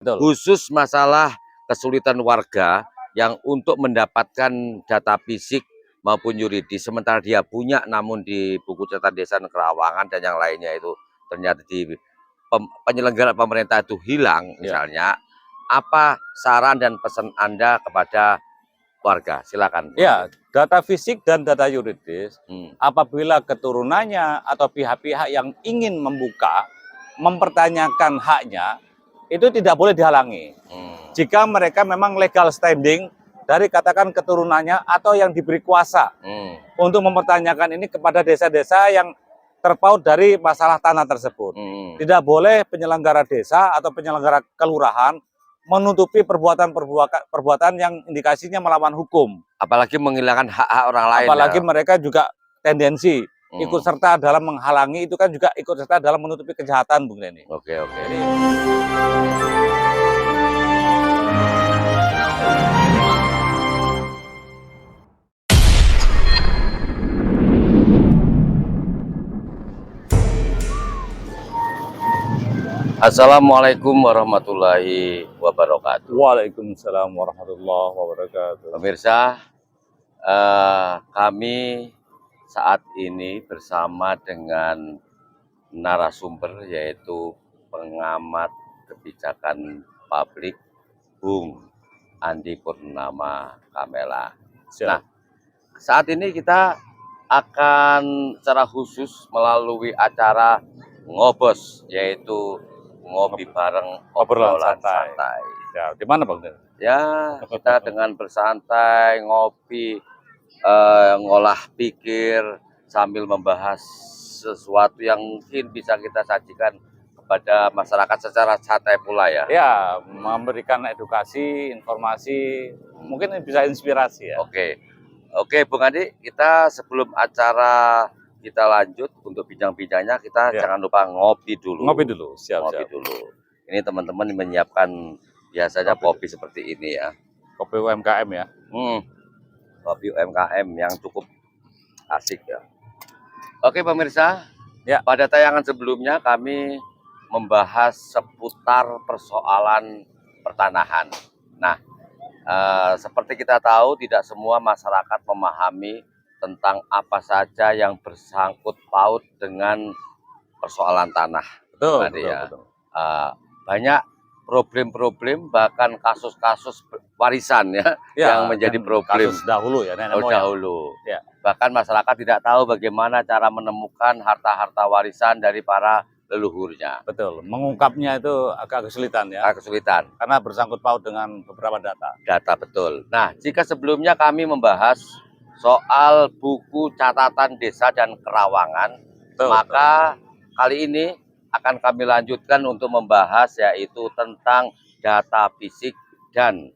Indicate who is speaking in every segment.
Speaker 1: Betul.
Speaker 2: Khusus masalah kesulitan warga yang untuk mendapatkan data fisik maupun yuridis, sementara dia punya namun di buku catatan desa Kerawangan dan yang lainnya itu ternyata di penyelenggara pemerintah itu hilang misalnya, apa saran dan pesan Anda kepada warga? Silakan.
Speaker 1: Ya, data fisik dan data yuridis, apabila keturunannya atau pihak-pihak yang ingin mempertanyakan haknya, itu tidak boleh dihalangi. Jika mereka memang legal standing dari katakan keturunannya atau yang diberi kuasa untuk mempertanyakan ini kepada desa-desa yang terpaut dari masalah tanah tersebut. Tidak boleh penyelenggara desa atau penyelenggara kelurahan menutupi perbuatan yang indikasinya melawan hukum.
Speaker 2: Apalagi menghilangkan hak-hak orang lain.
Speaker 1: Apalagi mereka juga tendensi ikut serta dalam menghalangi, itu kan juga ikut serta dalam menutupi kejahatan, Bung Denny.
Speaker 2: Oke. Assalamualaikum warahmatullahi wabarakatuh.
Speaker 1: Waalaikumsalam warahmatullahi wabarakatuh.
Speaker 2: Pemirsa, kami saat ini bersama dengan narasumber yaitu pengamat kebijakan publik Bung Andi Purnama Kamela. Nah, saat ini kita akan secara khusus melalui acara ngobos, yaitu ngopi bareng obrolan santai.
Speaker 1: Ya, di mana Bang?
Speaker 2: Ya, kita dengan bersantai, ngopi, ngolah pikir sambil membahas sesuatu yang mungkin bisa kita sajikan kepada masyarakat secara santai pula ya.
Speaker 1: Ya, memberikan edukasi, informasi, mungkin bisa inspirasi ya.
Speaker 2: Oke, Bung Andi, kita sebelum acara kita lanjut untuk bincang-bincangnya, kita jangan lupa ngopi dulu.
Speaker 1: Siap.
Speaker 2: Dulu. Ini teman-teman menyiapkan biasanya kopi seperti ini ya.
Speaker 1: Kopi UMKM ya.
Speaker 2: Kopi UMKM yang cukup asik ya. Oke pemirsa, pada tayangan sebelumnya kami membahas seputar persoalan pertanahan. Nah, seperti kita tahu tidak semua masyarakat memahami tentang apa saja yang bersangkut paut dengan persoalan tanah.
Speaker 1: Betul.
Speaker 2: Banyak problem-problem, bahkan kasus-kasus warisan yang menjadi problem.
Speaker 1: Kasus dahulu ya,
Speaker 2: dahulu. Bahkan masyarakat tidak tahu bagaimana cara menemukan harta-harta warisan dari para leluhurnya.
Speaker 1: Betul, mengungkapnya itu agak kesulitan ya. Karena bersangkut paut dengan beberapa data.
Speaker 2: Betul. Nah, jika sebelumnya kami membahas soal buku catatan desa dan kerawangan, maka kali ini akan kami lanjutkan untuk membahas yaitu tentang data fisik dan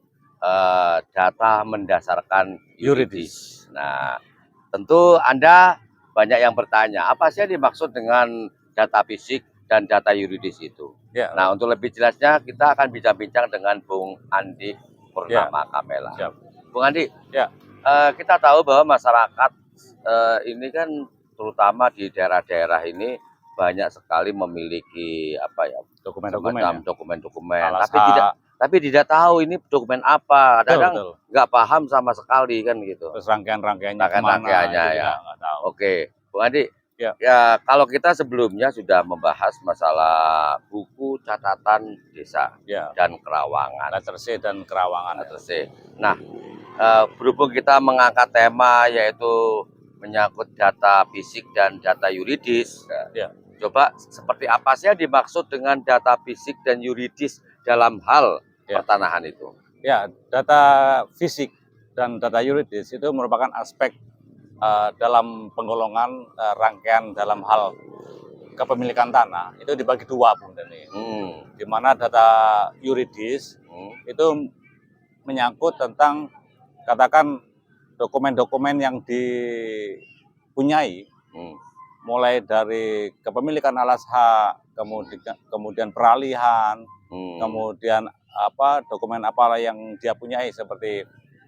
Speaker 2: data mendasarkan yuridis. Nah, tentu Anda banyak yang bertanya, apa sih yang dimaksud dengan data fisik dan data yuridis itu? Nah, untuk lebih jelasnya kita akan bincang-bincang dengan Bung Andi Purnama Kamela. Bung Andi, kita tahu bahwa masyarakat ini kan terutama di daerah-daerah ini banyak sekali memiliki dokumen-dokumen, tapi tidak tahu ini dokumen apa. Kadang nggak paham sama sekali kan gitu.
Speaker 1: Terus rangkaian-rangkaiannya
Speaker 2: ya. Oke, Bung Andi. Ya, kalau kita sebelumnya sudah membahas masalah buku catatan desa dan kerawangan.
Speaker 1: Letter C dan kerawangan.
Speaker 2: Nah, berhubung kita mengangkat tema yaitu menyangkut data fisik dan data yuridis, coba seperti apa sih yang dimaksud dengan data fisik dan yuridis dalam hal pertanahan itu?
Speaker 1: Ya, data fisik dan data yuridis itu merupakan aspek dalam penggolongan rangkaian dalam hal kepemilikan tanah itu dibagi dua, Bung Denny. Di mana data yuridis itu menyangkut tentang katakan dokumen-dokumen yang dipunyai, mulai dari kepemilikan alas hak, kemudian peralihan, kemudian dokumen apa yang dia punyai seperti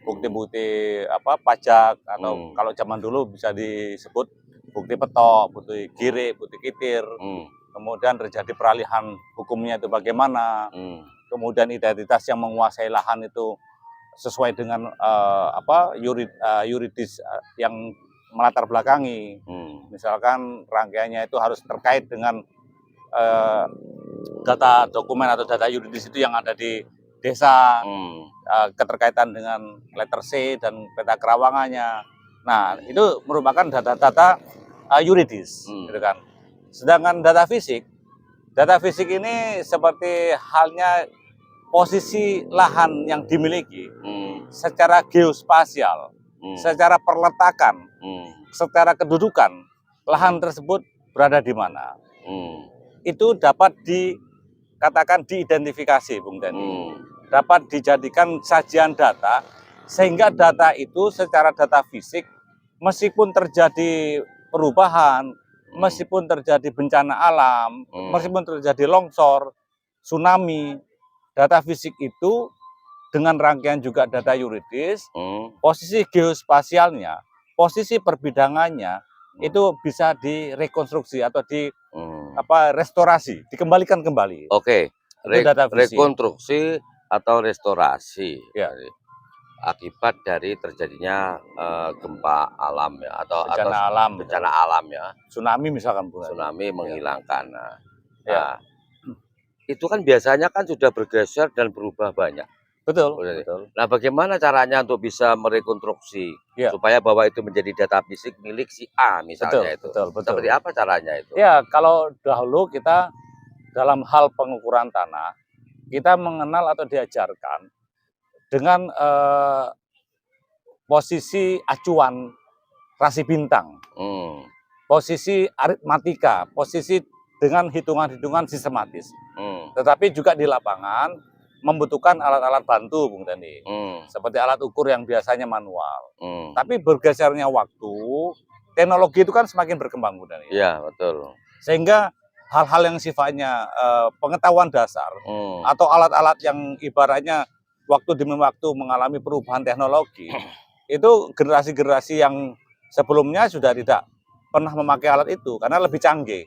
Speaker 1: bukti-bukti pajak atau kalau zaman dulu bisa disebut bukti petok, bukti gire, bukti kitir. Kemudian terjadi peralihan hukumnya itu bagaimana. kemudian identitas yang menguasai lahan itu sesuai dengan yuridis yang melatar belakangi. Misalkan rangkaiannya itu harus terkait dengan data dokumen atau data yuridis itu yang ada di desa, keterkaitan dengan letter C dan peta kerawangannya. Nah, itu merupakan data-data yuridis, gitu kan. Sedangkan data fisik ini seperti halnya posisi lahan yang dimiliki secara geospasial, secara perletakan, secara kedudukan, lahan tersebut berada di mana. Itu dapat dikatakan diidentifikasi, Bung Dani. Dapat dijadikan sajian data, sehingga data itu secara data fisik, meskipun terjadi perubahan, meskipun terjadi bencana alam, meskipun terjadi longsor, tsunami, data fisik itu dengan rangkaian juga data yuridis, posisi geospasialnya, posisi perbidangannya itu bisa direkonstruksi atau restorasi, dikembalikan kembali.
Speaker 2: Oke, rekonstruksi atau restorasi akibat dari terjadinya gempa alam ya, atau bencana alam ya,
Speaker 1: tsunami misalkan,
Speaker 2: tsunami menghilangkan. Nah, itu kan biasanya kan sudah bergeser dan berubah banyak.
Speaker 1: Betul.
Speaker 2: Nah, bagaimana caranya untuk bisa merekonstruksi supaya bahwa itu menjadi data fisik milik si A misalnya?
Speaker 1: Betul.
Speaker 2: Seperti apa caranya itu?
Speaker 1: Ya, kalau dahulu kita dalam hal pengukuran tanah, kita mengenal atau diajarkan dengan posisi acuan rasi bintang, posisi aritmatika, posisi dengan hitungan-hitungan sistematis. Tetapi juga di lapangan membutuhkan alat-alat bantu, Bung Dani, seperti alat ukur yang biasanya manual. Tapi bergesernya waktu, teknologi itu kan semakin berkembang, Bung Dani.
Speaker 2: Iya, betul.
Speaker 1: Sehingga hal-hal yang sifatnya pengetahuan dasar atau alat-alat yang ibaratnya waktu demi waktu mengalami perubahan teknologi, itu generasi-generasi yang sebelumnya sudah tidak pernah memakai alat itu karena lebih canggih.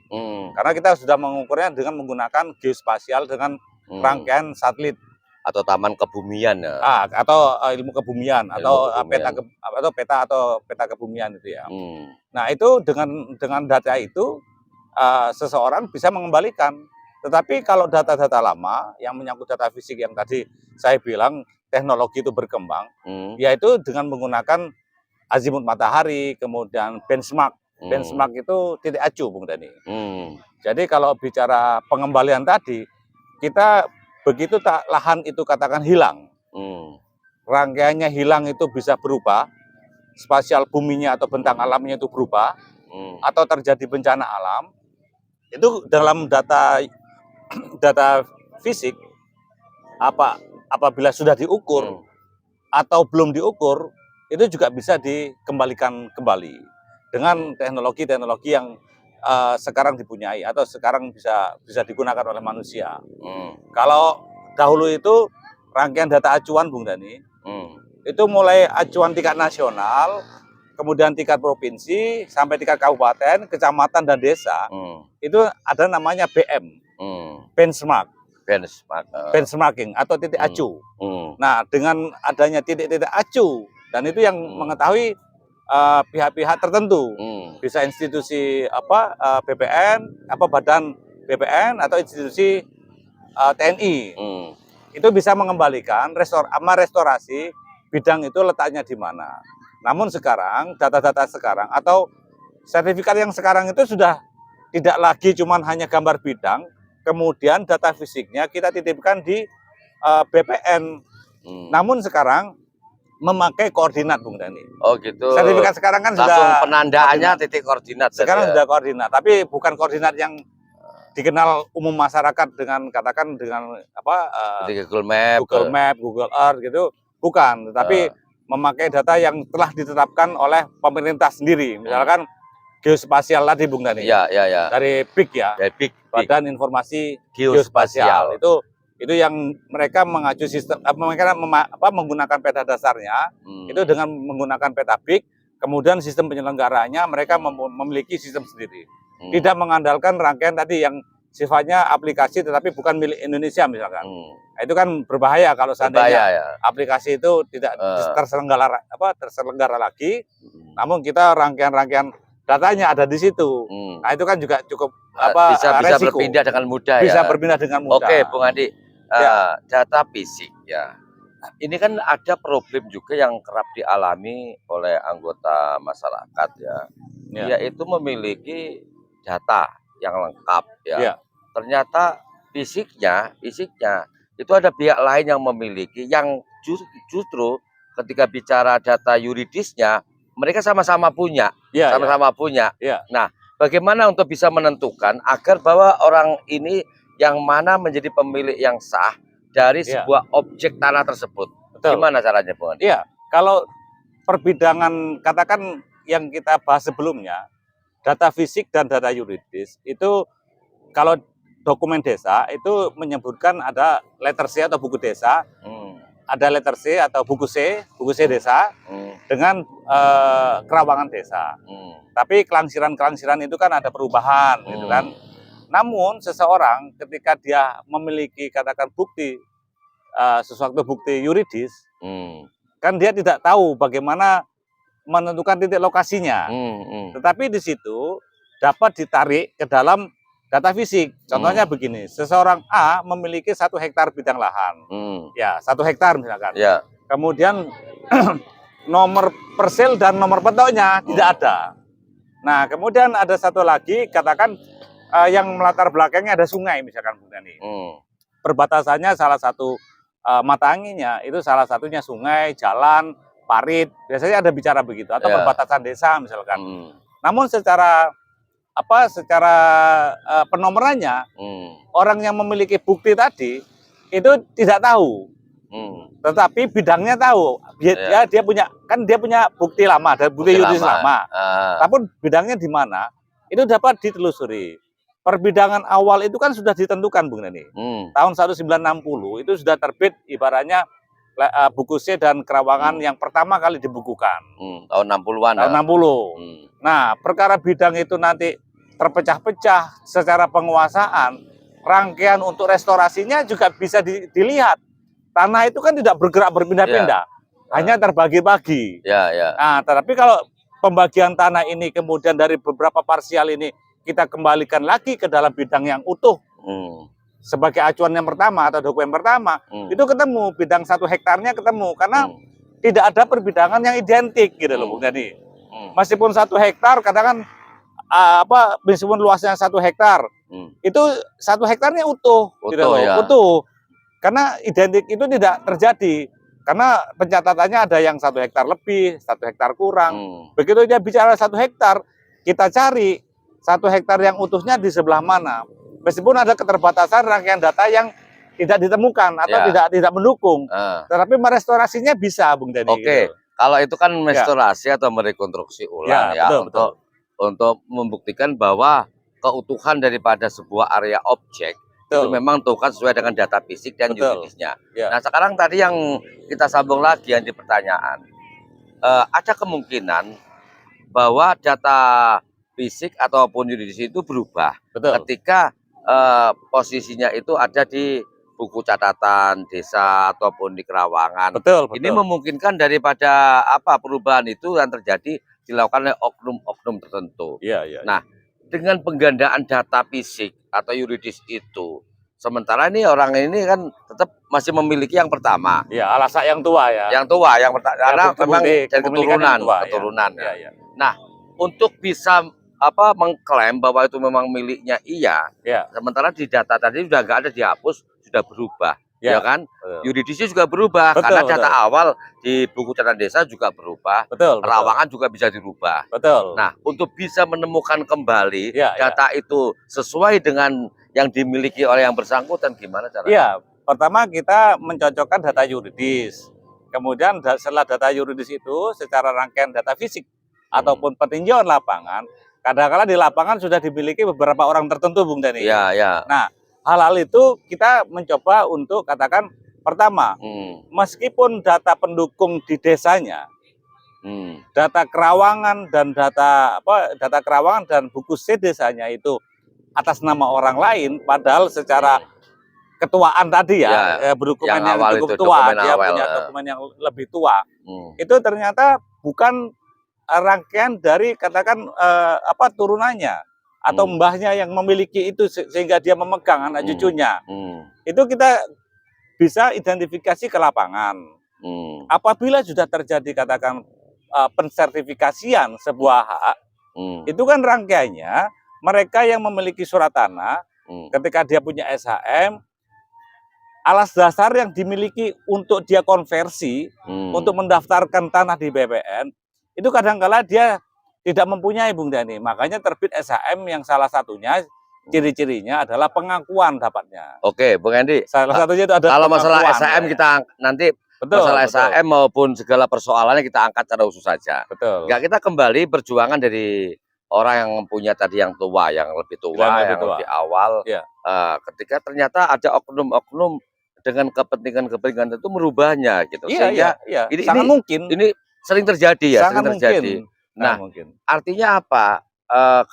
Speaker 1: Karena kita sudah mengukurnya dengan menggunakan geospasial dengan rangkaian satelit
Speaker 2: atau taman kebumian ya.
Speaker 1: Atau ilmu kebumian atau peta kebumian itu ya. Nah, itu dengan data itu seseorang bisa mengembalikan. Tetapi kalau data-data lama yang menyangkut data fisik yang tadi saya bilang teknologi itu berkembang, yaitu dengan menggunakan azimut matahari, kemudian benchmark. Benchmark itu titik acu, Bung Dani. Jadi kalau bicara pengembalian tadi, kita begitu lahan itu katakan hilang, rangkaiannya hilang itu bisa berubah, spasial buminya atau bentang alamnya itu berubah, atau terjadi bencana alam, itu dalam data fisik apabila sudah diukur atau belum diukur, itu juga bisa dikembalikan kembali dengan teknologi-teknologi yang sekarang dipunyai atau sekarang bisa digunakan oleh manusia. Kalau dahulu itu rangkaian data acuan, Bung Dani, itu mulai acuan tingkat nasional, kemudian tingkat provinsi, sampai tingkat kabupaten, kecamatan, dan desa, itu ada namanya BM, benchmarking atau titik acu. Nah, dengan adanya titik-titik acu, dan itu yang mengetahui pihak-pihak tertentu, bisa institusi BPN, badan BPN atau institusi TNI, itu bisa mengembalikan restorasi bidang itu letaknya di mana. Namun sekarang data-data sekarang atau sertifikat yang sekarang itu sudah tidak lagi cuman hanya gambar bidang, kemudian data fisiknya kita titipkan di BPN. Namun sekarang memakai koordinat, Bung Dani.
Speaker 2: Oh gitu.
Speaker 1: Sertifikat sekarang kan
Speaker 2: langsung
Speaker 1: sudah
Speaker 2: penandaannya titik koordinat.
Speaker 1: Sekarang sudah koordinat, tapi bukan koordinat yang dikenal umum masyarakat dengan katakan dengan
Speaker 2: Google Map,
Speaker 1: Google Earth gitu, bukan. Tetapi memakai data yang telah ditetapkan oleh pemerintah sendiri, misalkan geospasial tadi, Bung Dani.
Speaker 2: Iya.
Speaker 1: Dari BIG ya.
Speaker 2: Dari BIG.
Speaker 1: Badan Informasi Geospasial. Itu yang mereka mengacu sistem, mereka menggunakan peta dasarnya, itu dengan menggunakan peta BIG, kemudian sistem penyelenggaranya mereka memiliki sistem sendiri. Tidak mengandalkan rangkaian tadi yang sifatnya aplikasi tetapi bukan milik Indonesia misalkan.
Speaker 2: Hmm.
Speaker 1: Nah, itu kan berbahaya kalau seandainya
Speaker 2: Berbahaya, ya.
Speaker 1: aplikasi itu tidak terselenggara lagi, namun kita rangkaian datanya ada di situ. Nah, itu kan juga cukup
Speaker 2: bisa
Speaker 1: resiko.
Speaker 2: berpindah dengan mudah,
Speaker 1: Bisa
Speaker 2: ya.
Speaker 1: berpindah dengan mudah.
Speaker 2: Oke, Bung Andi,
Speaker 1: Ya.
Speaker 2: data fisik ya. Ini kan ada problem juga yang kerap dialami oleh anggota masyarakat ya, yaitu memiliki data yang lengkap ya. Ternyata fisiknya itu ada pihak lain yang memiliki, yang justru ketika bicara data yuridisnya mereka sama-sama punya, punya. Nah, bagaimana untuk bisa menentukan agar bahwa orang ini yang mana menjadi pemilik yang sah dari sebuah objek tanah tersebut?
Speaker 1: Betul.
Speaker 2: Gimana caranya, Bung Andi?
Speaker 1: Iya, kalau perbidangan katakan yang kita bahas sebelumnya, data fisik dan data yuridis itu kalau dokumen desa itu menyebutkan ada letter C atau buku desa, ada letter C atau buku C desa dengan kerawangan desa. Tapi kelangsiran itu kan ada perubahan, gitu kan. Namun seseorang ketika dia memiliki katakan bukti sesuatu bukti yuridis, kan dia tidak tahu bagaimana menentukan titik lokasinya. Tetapi di situ dapat ditarik ke dalam data fisik. Contohnya begini, seseorang A memiliki 1 hektar bidang lahan, ya 1 hektar misalkan. Kemudian nomor parcel dan nomor petoknya tidak ada. Nah, kemudian ada satu lagi, katakan yang melatar belakangnya ada sungai misalkan, Bu Dani. Perbatasannya salah satu mata anginnya itu salah satunya sungai, jalan, parit. Biasanya ada bicara begitu atau perbatasan desa misalkan. Namun secara penomorannya orang yang memiliki bukti tadi itu tidak tahu. Tetapi bidangnya tahu. Dia punya bukti lama, dan bukti yuridis lama. Tapi bidangnya di mana? Itu dapat ditelusuri. Perbidangan awal itu kan sudah ditentukan, Bung Neni. Tahun 1960 itu sudah terbit ibaratnya buku C dan kerawangan yang pertama kali dibukukan.
Speaker 2: Tahun 60-an.
Speaker 1: Tahun 60. Nah, perkara bidang itu nanti terpecah-pecah secara penguasaan, rangkaian untuk restorasinya juga bisa dilihat. Tanah itu kan tidak bergerak berpindah-pindah, hanya terbagi-bagi. Nah, tetapi kalau pembagian tanah ini kemudian dari beberapa parsial ini kita kembalikan lagi ke dalam bidang yang utuh sebagai acuan yang pertama atau dokumen pertama, itu ketemu bidang 1 hektarnya ketemu karena tidak ada perbidangan yang identik gitu loh, Bung Dani. Meskipun 1 hektar katakan meskipun luasnya 1 hektar, itu 1 hektarnya utuh gitu loh, utuh. Karena identik itu tidak terjadi. Karena pencatatannya ada yang 1 hektar lebih, 1 hektar kurang. Begitu dia bicara 1 hektar, kita cari 1 hektar yang utuhnya di sebelah mana. Meskipun ada keterbatasan rangkaian data yang tidak ditemukan atau tidak mendukung. Tetapi merestorasinya bisa, Bung Dani.
Speaker 2: Gitu. Kalau itu kan restorasi atau merekonstruksi ulang betul. Untuk membuktikan bahwa keutuhan daripada sebuah area objek itu memang tentukan sesuai dengan data fisik dan yuridisnya. Nah, sekarang tadi yang kita sambung lagi yang di pertanyaan, ada kemungkinan bahwa data fisik ataupun yuridis itu berubah ketika posisinya itu ada di buku catatan desa ataupun di kerawangan. Ini memungkinkan daripada perubahan itu yang terjadi dilakukan oleh oknum-oknum tertentu. Nah, dengan penggandaan data fisik atau yuridis itu, sementara ini orang ini kan tetap masih memiliki yang pertama.
Speaker 1: Alasan yang tua ya.
Speaker 2: Yang tua, yang pertama, karena memang dari keturunan. Nah, untuk bisa mengklaim bahwa itu memang miliknya sementara di data tadi sudah nggak ada, dihapus, sudah berubah. Kan? Yuridisnya juga berubah karena data awal di buku catatan desa juga berubah. Kerawangan juga bisa dirubah. Nah, untuk bisa menemukan kembali data itu sesuai dengan yang dimiliki oleh yang bersangkutan, gimana caranya?
Speaker 1: Pertama kita mencocokkan data yuridis. Kemudian setelah data yuridis itu secara rangkaian data fisik ataupun peninjauan lapangan, kadang-kadang di lapangan sudah dimiliki beberapa orang tertentu, Bung Dani. Nah, hal-hal itu kita mencoba untuk katakan pertama, meskipun data pendukung di desanya, data kerawangan dan data kerawangan dan buku C desanya itu atas nama orang lain, padahal secara ketuaan tadi
Speaker 2: Ya,
Speaker 1: berdokumen
Speaker 2: yang
Speaker 1: yang
Speaker 2: awal
Speaker 1: cukup
Speaker 2: itu,
Speaker 1: tua,
Speaker 2: dokumen
Speaker 1: dia
Speaker 2: awal.
Speaker 1: punya dokumen yang lebih tua.
Speaker 2: Hmm.
Speaker 1: Itu ternyata bukan rangkaian dari katakan turunannya atau mbahnya yang memiliki itu sehingga dia memegang anak cucunya. Itu kita bisa identifikasi ke lapangan. Apabila sudah terjadi katakan pensertifikasian sebuah hak, itu kan rangkaiannya mereka yang memiliki surat tanah ketika dia punya SHM, alas dasar yang dimiliki untuk dia konversi, untuk mendaftarkan tanah di BPN, itu kadangkala dia tidak mempunyai, Bung Dani. Makanya terbit SHM yang salah satunya, ciri-cirinya adalah pengakuan dapatnya.
Speaker 2: Oke, Bung Hendy.
Speaker 1: Salah satunya itu ada
Speaker 2: kalau masalah SHM
Speaker 1: ya.
Speaker 2: kita nanti
Speaker 1: Masalah
Speaker 2: SHM maupun segala persoalannya kita angkat secara khusus saja.
Speaker 1: Betul.
Speaker 2: Enggak, kita kembali perjuangan dari orang yang punya tadi yang tua, yang lebih tua, yang lebih awal.
Speaker 1: Ya.
Speaker 2: Ketika ternyata ada oknum-oknum dengan kepentingan itu merubahnya gitu. Sehingga
Speaker 1: sangat mungkin
Speaker 2: ini sering terjadi ya,
Speaker 1: sangat
Speaker 2: sering terjadi.
Speaker 1: Mungkin.
Speaker 2: Nah, artinya apa?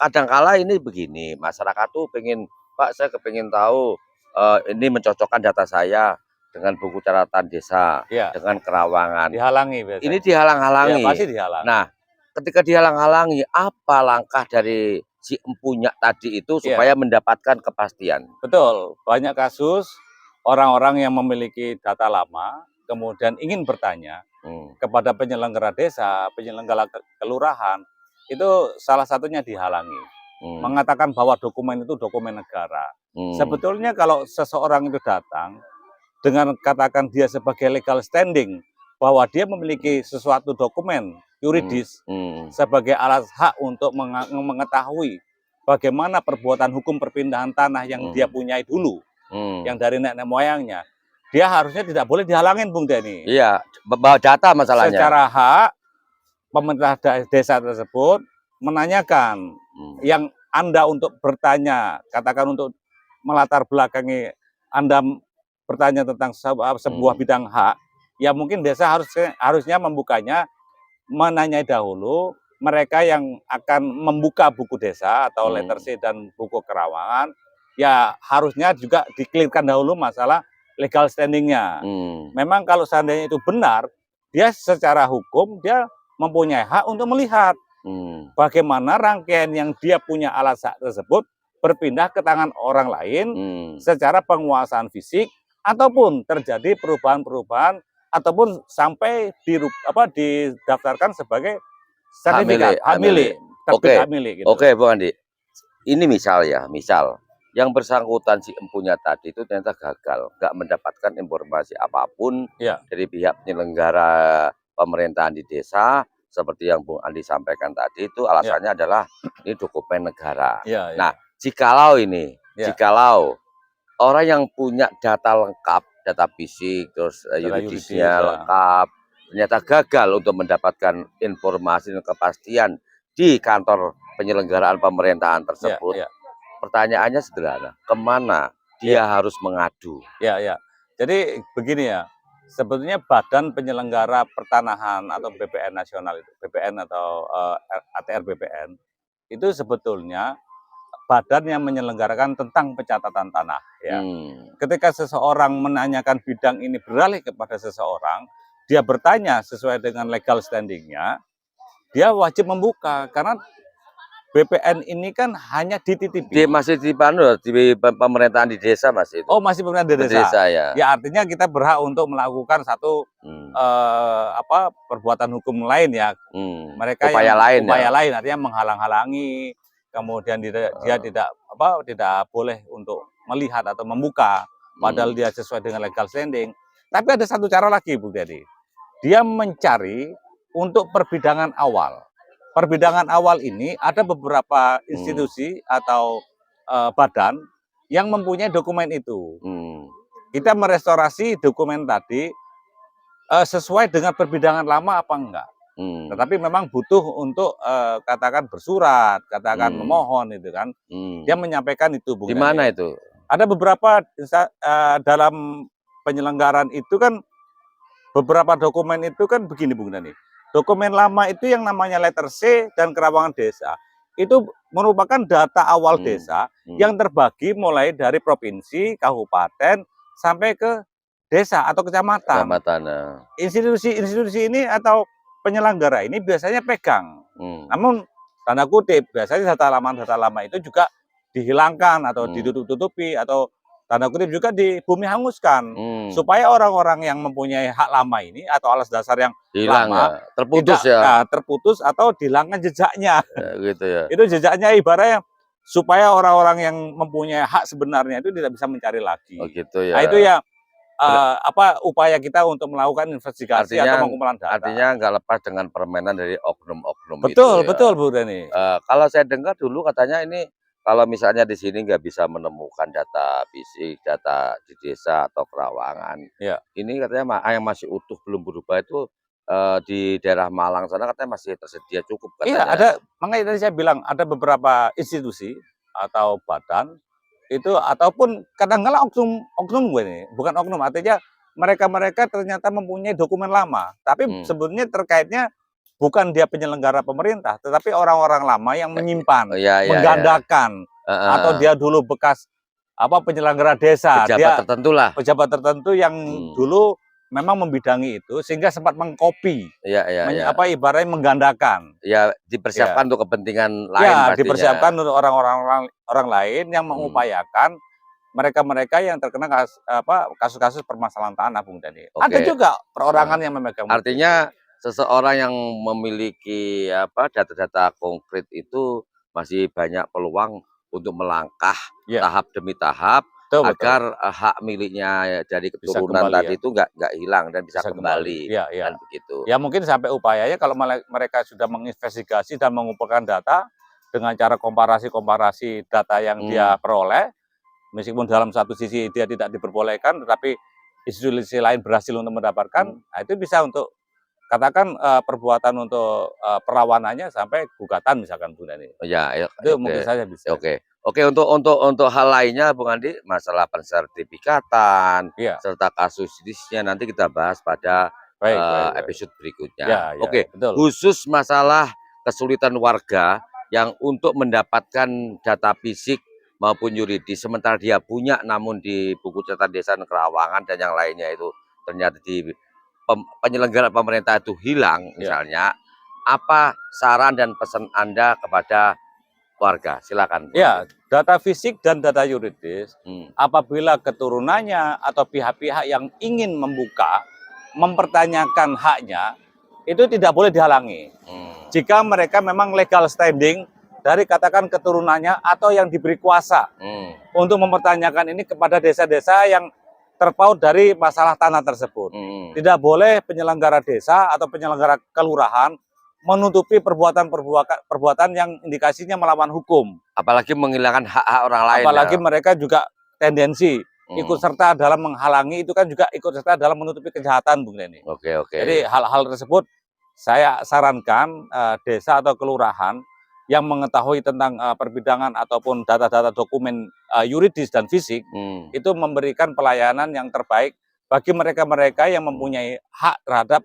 Speaker 2: Kadangkala ini begini, masyarakat tuh pengen, Pak, saya kepingin tahu ini mencocokkan data saya dengan buku catatan desa, dengan kerawangan.
Speaker 1: Dihalangi biasanya.
Speaker 2: Ini dihalang-halangi.
Speaker 1: Ya, pasti dihalangi.
Speaker 2: Nah, ketika dihalang-halangi, apa langkah dari si empunya tadi itu supaya mendapatkan kepastian?
Speaker 1: Betul, banyak kasus orang-orang yang memiliki data lama, kemudian ingin bertanya kepada penyelenggara desa, penyelenggara kelurahan, itu salah satunya dihalangi. Mengatakan bahwa dokumen itu dokumen negara. Sebetulnya kalau seseorang itu datang dengan katakan dia sebagai legal standing, bahwa dia memiliki sesuatu dokumen yuridis sebagai alas hak untuk mengetahui bagaimana perbuatan hukum perpindahan tanah yang dia punyai dulu, yang dari nenek moyangnya, dia harusnya tidak boleh dihalangin, Bung Dani.
Speaker 2: Iya, bawa data masalahnya.
Speaker 1: Secara hak, pemerintah desa tersebut menanyakan yang Anda untuk bertanya, katakan untuk melatar belakangi Anda bertanya tentang sebuah bidang hak, ya mungkin desa harusnya membukanya, menanyai dahulu mereka yang akan membuka buku desa atau letter C dan buku kerawangan, ya harusnya juga diklirkan dahulu masalah legal standingnya. Memang kalau seandainya itu benar, dia secara hukum dia mempunyai hak untuk melihat bagaimana rangkaian yang dia punya alas hak tersebut berpindah ke tangan orang lain secara penguasaan fisik, ataupun terjadi perubahan-perubahan, ataupun sampai didaftarkan sebagai sertifikat hak milik.
Speaker 2: Oke, Bung Andi. Ini misal yang bersangkutan si empunya tadi itu ternyata gagal, nggak mendapatkan informasi apapun dari pihak penyelenggara pemerintahan di desa, seperti yang Bung Andi sampaikan tadi itu alasannya adalah ini dokumen negara. Nah, jikalau orang yang punya data lengkap, data fisik, terus yuridisnya lengkap, ternyata gagal untuk mendapatkan informasi dan kepastian di kantor penyelenggaraan pemerintahan tersebut. Pertanyaannya sederhana, kemana dia harus mengadu?
Speaker 1: Jadi begini ya, sebetulnya Badan Penyelenggara Pertanahan atau BPN nasional itu, BPN atau ATR BPN, itu sebetulnya badan yang menyelenggarakan tentang pencatatan tanah. Ketika seseorang menanyakan bidang ini beralih kepada seseorang, dia bertanya sesuai dengan legal standingnya, dia wajib membuka, karena BPN ini kan hanya dititipi.
Speaker 2: Masih di pemerintahan di desa, Mas itu.
Speaker 1: Oh, masih pemerintahan di desa.
Speaker 2: Ya,
Speaker 1: artinya kita berhak untuk melakukan satu perbuatan hukum lain ya. Mereka
Speaker 2: upaya
Speaker 1: lain artinya menghalang-halangi, kemudian dia tidak boleh untuk melihat atau membuka, padahal dia sesuai dengan legal standing. Tapi ada satu cara lagi, Bu Dedi. Dia mencari untuk perbidangan awal. Perbidangan awal ini ada beberapa institusi atau badan yang mempunyai dokumen itu. Kita merestorasi dokumen tadi sesuai dengan perbidangan lama apa enggak. Tetapi memang butuh untuk katakan bersurat, katakan memohon itu kan. Dia menyampaikan itu, Bu.
Speaker 2: Di mana itu?
Speaker 1: Ada beberapa dalam penyelenggaraan itu kan, beberapa dokumen itu kan begini, Bung Dani. Dokumen lama itu yang namanya letter C dan kerawangan desa, itu merupakan data awal
Speaker 2: Hmm.
Speaker 1: desa
Speaker 2: Hmm.
Speaker 1: yang terbagi mulai dari provinsi, kabupaten, sampai ke desa atau kecamatan.
Speaker 2: Kecamatan. Nah.
Speaker 1: Institusi ini atau penyelenggara ini biasanya pegang.
Speaker 2: Hmm.
Speaker 1: Namun tanda kutip biasanya data lama itu juga dihilangkan atau ditutup-tutupi atau tanda kutip juga di bumi hanguskan supaya orang-orang yang mempunyai hak lama ini atau alas dasar yang
Speaker 2: hilang
Speaker 1: lama
Speaker 2: ya, terputus
Speaker 1: tidak,
Speaker 2: ya.
Speaker 1: terputus atau dihilangkan jejaknya.
Speaker 2: Ya, gitu ya.
Speaker 1: Itu jejaknya ibaratnya supaya orang-orang yang mempunyai hak sebenarnya itu tidak bisa mencari lagi.
Speaker 2: Oh gitu ya.
Speaker 1: Nah, itu ya upaya kita untuk melakukan investigasi atau pengumpulan data.
Speaker 2: Artinya nggak lepas dengan permainan dari oknum-oknum itu
Speaker 1: Betul,
Speaker 2: ya.
Speaker 1: betul Bu Dani.
Speaker 2: Kalau saya dengar dulu katanya ini kalau misalnya di sini nggak bisa menemukan data fisik, data di desa atau kerawangan,
Speaker 1: Ya.
Speaker 2: ini katanya yang masih utuh belum berubah itu di daerah Malang sana katanya masih tersedia cukup
Speaker 1: Iya,
Speaker 2: katanya.
Speaker 1: makanya tadi saya bilang ada beberapa institusi atau badan itu ataupun kadang-kala oknum gue nih, bukan oknum artinya mereka ternyata mempunyai dokumen lama, tapi sebetulnya terkaitnya bukan dia penyelenggara pemerintah, tetapi orang-orang lama yang menyimpan, menggandakan, atau dia dulu bekas penyelenggara desa,
Speaker 2: pejabat tertentu lah,
Speaker 1: pejabat tertentu yang dulu memang membidangi itu sehingga sempat mengkopi, ibaratnya menggandakan.
Speaker 2: Ya dipersiapkan untuk kepentingan lain
Speaker 1: ya,
Speaker 2: pastinya.
Speaker 1: dipersiapkan untuk orang lain yang mengupayakan mereka yang terkena kasus-kasus permasalahan tanah, Bung Dani. Ada juga perorangan yang memegang.
Speaker 2: Artinya seseorang yang memiliki data-data konkret itu masih banyak peluang untuk melangkah tahap demi tahap agar hak miliknya dari keturunan tadi itu nggak hilang dan bisa kembali.
Speaker 1: Ya.
Speaker 2: Dan begitu.
Speaker 1: Ya mungkin sampai upayanya kalau mereka sudah menginvestigasi dan mengumpulkan data dengan cara komparasi data yang dia peroleh, meskipun dalam satu sisi dia tidak diperbolehkan, tetapi institusi lain berhasil untuk mendapatkan, nah itu bisa untuk katakan perbuatan untuk perlawanannya sampai gugatan misalkan Bu Dani. Itu mungkin saja bisa.
Speaker 2: Oke, untuk hal lainnya Bung Andi, masalah pensertifikatan serta kasus jenisnya nanti kita bahas pada episode berikutnya. Khusus masalah kesulitan warga yang untuk mendapatkan data fisik maupun yuridis sementara dia punya namun di buku catatan desa dan kerawangan dan yang lainnya itu ternyata di penyelenggara pemerintah itu hilang misalnya, apa saran dan pesan Anda kepada warga? Silakan.
Speaker 1: Ya, data fisik dan data yuridis apabila keturunannya atau pihak-pihak yang ingin mempertanyakan haknya itu tidak boleh dihalangi. Jika mereka memang legal standing dari katakan keturunannya atau yang diberi kuasa untuk mempertanyakan ini kepada desa-desa yang terpaut dari masalah tanah tersebut. Tidak boleh penyelenggara desa atau penyelenggara kelurahan menutupi perbuatan yang indikasinya melawan hukum.
Speaker 2: Apalagi menghilangkan hak-hak orang lain.
Speaker 1: Apalagi mereka juga tendensi ikut serta dalam menghalangi, itu kan juga ikut serta dalam menutupi kejahatan, Bung Deni. Jadi hal-hal tersebut saya sarankan desa atau kelurahan yang mengetahui tentang perbidangan ataupun data-data dokumen yuridis dan fisik itu memberikan pelayanan yang terbaik bagi mereka-mereka yang mempunyai hak terhadap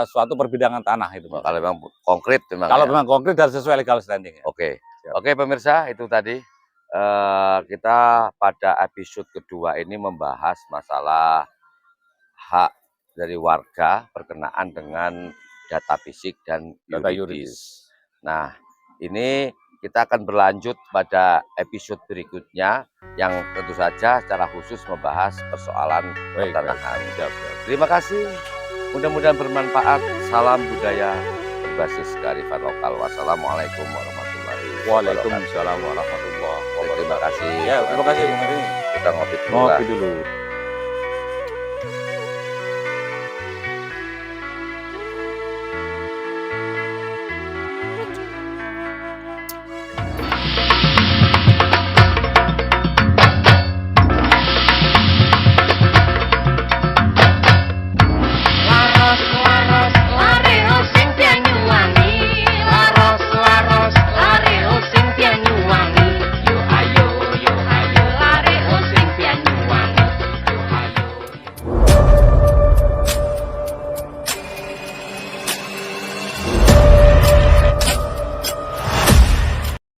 Speaker 1: suatu perbidangan tanah itu.
Speaker 2: Kalau memang konkret
Speaker 1: kalau memang konkret dan sesuai legal standing.
Speaker 2: Oke, pemirsa, itu tadi kita pada episode kedua ini membahas masalah hak dari warga berkenaan dengan data fisik dan yuridis. Nah, ini kita akan berlanjut pada episode berikutnya yang tentu saja secara khusus membahas persoalan pertanahan. Terima kasih. Mudah-mudahan bermanfaat. Salam budaya berbasis kearifan lokal. Wassalamualaikum warahmatullahi wabarakatuh.
Speaker 1: Waalaikumsalam warahmatullahi wabarakatuh.
Speaker 2: Terima kasih.
Speaker 1: Ya, terima kasih.
Speaker 2: Kita ngopi dulu.